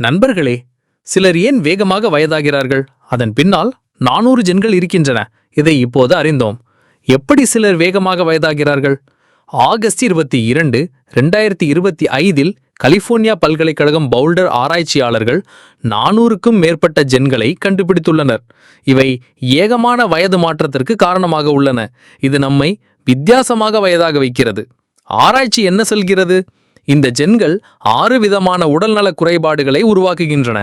நண்பர்களே, சிலர் ஏன் வேகமாக வயதாகிறார்கள்? அதன் பின்னால் 400 ஜென்கள் இருக்கின்றன. இதை இப்போது அறிந்தோம். எப்படி சிலர் வேகமாக வயதாகிறார்கள்? ஆகஸ்ட் 22, 2025 கலிபோர்னியா பல்கலைக்கழகம் பவுல்டர் ஆராய்ச்சியாளர்கள் 400க்கும் மேற்பட்ட ஜென்களை கண்டுபிடித்துள்ளனர். இவை ஏகமான வயது மாற்றத்திற்கு காரணமாக உள்ளன. இது நம்மை வித்தியாசமாக வயதாக வைக்கிறது. ஆராய்ச்சி என்ன சொல்கிறது? இந்த ஜென்கள் 6 விதமான உடல்நல குறைபாடுகளை உருவாக்குகின்றன.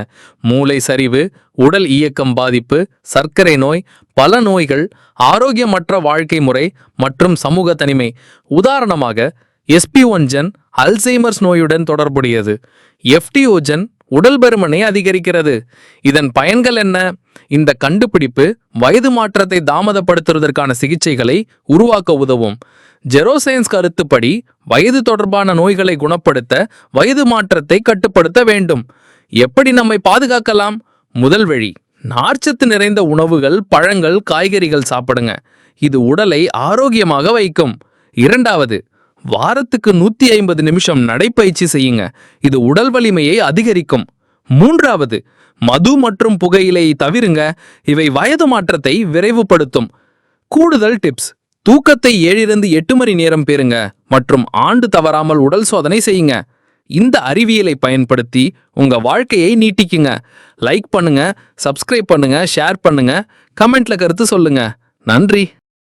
மூளை சரிவு, உடல் இயக்கம் பாதிப்பு, சர்க்கரை நோய், பல நோய்கள், ஆரோக்கியமற்ற வாழ்க்கை முறை மற்றும் சமூக தனிமை. உதாரணமாக SP1 ஜென் அல்சைமர்ஸ் நோயுடன் தொடர்புடையது. FTO ஜென் உடல் பருமனை அதிகரிக்கிறது. இதன் பயன்கள் என்ன? இந்த கண்டுபிடிப்பு வயது மாற்றத்தை தாமதப்படுத்துவதற்கான சிகிச்சைகளை உருவாக்க உதவும். ஜெரோசைன்ஸ் கருத்துப்படி வயது தொடர்பான நோய்களை குணப்படுத்த வயது மாற்றத்தை கட்டுப்படுத்த வேண்டும். எப்படி நம்மை பாதுகாக்கலாம்? முதல் வழி, நார்ச்சத்து நிறைந்த உணவுகள், பழங்கள், காய்கறிகள் சாப்பிடுங்க. இது உடலை ஆரோக்கியமாக வைக்கும். இரண்டாவது, வாரத்துக்கு 150 நிமிஷம் நடைப்பயிற்சி செய்யுங்க. இது உடல் வலிமையை அதிகரிக்கும். மூன்றாவது, மது மற்றும் புகையிலையை தவிருங்க. இவை வயது மாற்றத்தை விரைவுபடுத்தும். கூடுதல் டிப்ஸ்: தூக்கத்தை 7-8 மணி நேரம் பெறுங்க மற்றும் ஆண்டு தவறாமல் உடல் சோதனை செய்யுங்க. இந்த அறிவியலை பயன்படுத்தி உங்க வாழ்க்கையை நீட்டிக்குங்க. லைக் பண்ணுங்க, சப்ஸ்கிரைப் பண்ணுங்க, ஷேர் பண்ணுங்க, கமெண்ட்ல கருத்து சொல்லுங்க. நன்றி.